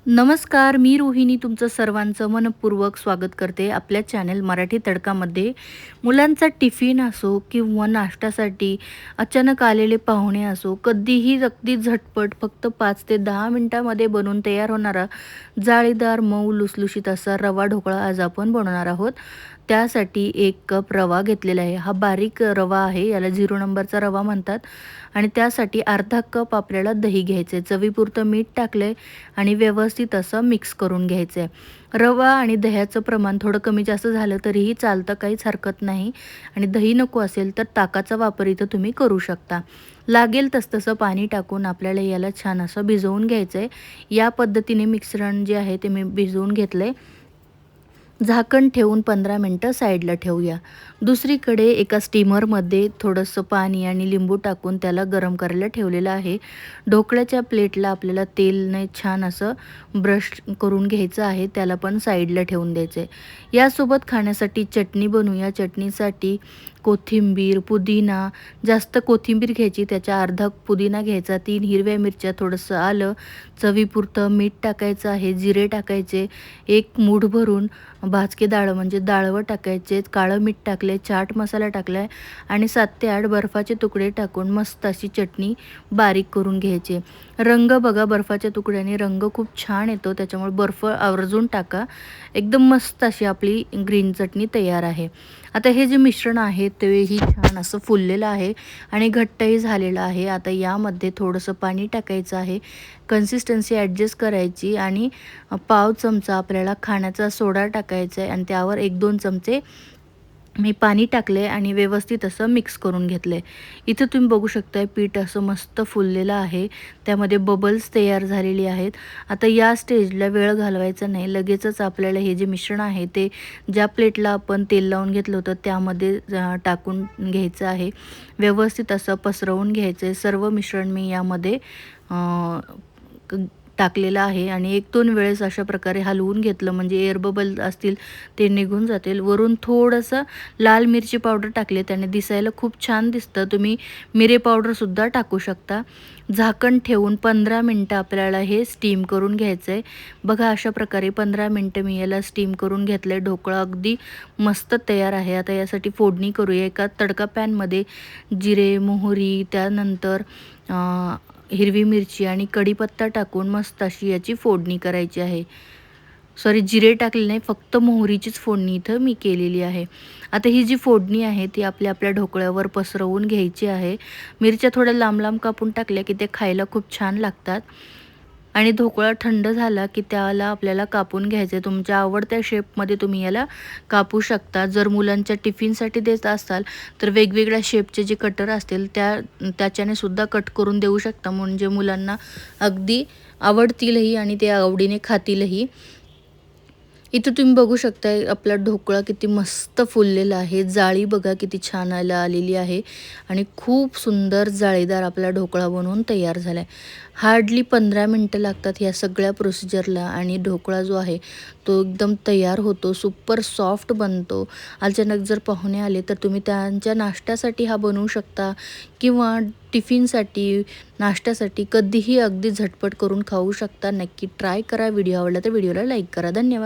नमस्कार, मी रोहिणी तुमचं सर्वांचं मनःपूर्वक स्वागत करते आपल्या चॅनल मराठी तडकामध्ये. मुलांचा टिफिन असो किंवा नाश्त्यासाठी अचानक आलेले पाहुणे असो, कधीही अगदी झटपट फक्त 5 ते 10 मिनिटांमध्ये बनून तयार होणारा जाळीदार, मऊ, लुसलुशीत असा रवा ढोकळा आज आपण बनवणार आहोत. त्यासाठी 1 कप रवा घेतलेला आहे. हा बारीक रवा आहे, याला 0 नंबरचा रवा म्हणतात. आणि त्यासाठी अर्धा कप आपल्याला दही घ्यायचं आहे. चवीपुरतं मीठ टाकलं आणि व्यवस्थित असं मिक्स करून घ्यायचं आहे. रवा आणि दह्याचं प्रमाण थोडं कमी जास्त झालं तरीही चालतं, काहीच हरकत नाही. आणि दही नको असेल तर ताकाचा वापर इथं तुम्ही करू शकता. लागेल तसतसं पाणी टाकून आपल्याला याला छान असं भिजवून घ्यायचं आहे. या पद्धतीने मिश्रण जे आहे ते मी भिजवून घेतलं आहे. झाकण ठेवून 15 मिनटं साईडला ठेवूया. दुसरीकडे एका स्टीमरमध्ये थोडंसं पाणी आणि लिंबू टाकून त्याला गरम करायला ठेवलेलं आहे. ढोकळ्याच्या प्लेटला आपल्याला तेलने छान असं ब्रश करून घ्यायचं आहे. त्याला पण साईडला ठेवून द्यायचं आहे. यासोबत खाण्यासाठी चटणी बनवूया. चटणीसाठी कोथिंबीर, पुदिना, जास्त कोथिंबीर घ्यायची, त्याच्या अर्धा पुदिना घ्यायचा, 3 हिरव्या मिरच्या, थोडंसं आलं, चवीपुरतं मीठ टाकायचं आहे, जिरे टाकायचे, 1 मूठ भरून भाजके डाळ म्हणजे डाळवं टाकायचे, काळं मीठ टाकले, चाट मसाला टाकलाय आणि 7 ते 8 बर्फाचे तुकडे टाकून मस्त अशी चटणी बारीक करून घ्यायची. रंग बघा, बर्फाच्या तुकड्याने रंग खूप छान येतो, त्याच्यामुळे बर्फ आवर्जून टाका. एकदम मस्त अशी आपली ग्रीन चटणी तयार आहे. आता हे जे मिश्रण आहे तेही छान असं फुललेलं आहे आणि घट्टही झालेलं आहे. आता यामध्ये थोडंसं पाणी टाकायचं आहे, कन्सिस्टन्सी ॲडजस्ट करायची आणि पाव चमचा आपल्याला खाण्याचा सोडा टाकायचा आहे आणि त्यावर 1-2 चमचे मी पाणी टाकले आणि व्यवस्थित असं मिक्स करून घेतलं आहे. इथं तुम्ही बघू शकताय पीठ असं मस्त फुललेलं आहे. त्यामध्ये बबल्स तयार झालेली आहेत. आता या स्टेजला वेळ घालवायचा नाही. लगेचच आपल्याला हे जे मिश्रण आहे ते ज्या प्लेटला आपण तेल लावून घेतलं होतं त्यामध्ये टाकून घ्यायचं आहे. व्यवस्थित असं पसरवून घ्यायचं आहे. सर्व मिश्रण मी यामध्ये टाकलेलं आहे आणि 1-2 वेळेस अशा प्रकारे हलवून घेतलं म्हणजे एअर बबल असतील ते निघून जातील. वरून थोडंसं लाल मिरची पावडर टाकले, त्याने दिसायला खूप छान दिसतं. तुम्ही मिरे पावडरसुद्धा टाकू शकता. झाकण ठेवून 15 मिनटं आपल्याला हे स्टीम करून घ्यायचं आहे. बघा अशा प्रकारे 15 मिनटं मी याला स्टीम करून घेतलं आहे. ढोकळा अगदी मस्त तयार आहे. आता यासाठी फोडणी करूया. एका तडका पॅनमध्ये जिरे, मोहरी, त्यानंतर हिरवी मिरची आणि कढीपत्ता टाकून मस्त अशी याची फोडणी करायची आहे. सॉरी, जिरे टाकले नाही, फक्त मोहरीचीच फोडणी इथं मी केलेली आहे. आता ही जी फोडणी आहे ती आपल्या ढोकळ्यावर पसरवून घ्यायची आहे. मिरच्या थोड्या लांब लांब कापून टाकल्या की ते खायला खूप छान लागतात. आणि ढोकळा थंड झाला की त्याला आपल्याला कापून घ्यायचं आहे. तुमच्या आवडत्या शेपमध्ये तुम्ही याला कापू शकता. जर मुलांच्या टिफिनसाठी देत असाल तर वेगवेगळ्या शेपचे जे कटर असतील त्याच्याने सुद्धा कट करून देऊ शकता, म्हणजे मुलांना अगदी आवडतीलही आणि ते आवडीने खातीलही. इथं तुम्ही बघू शकताय आपला ढोकळा किती मस्त फुललेला आहे. जाळी बघा किती छान आलेली आहे आणि खूप सुंदर जाळीदार आपला ढोकळा बनवून तयार झाला आहे. हार्डली 15 मिनटं लागतात ह्या सगळ्या प्रोसिजरला आणि ढोकळा जो आहे तो एकदम तयार होतो. सुपर सॉफ्ट बनतो. अचानक जर पाहुणे आले तर तुम्ही त्यांच्या नाश्त्यासाठी हा बनवू शकता किंवा टिफिनसाठी, नाश्त्यासाठी कधीही अगदी झटपट करून खाऊ शकता. नक्की ट्राय करा. व्हिडिओ आवडला तर व्हिडिओला लाईक करा. धन्यवाद.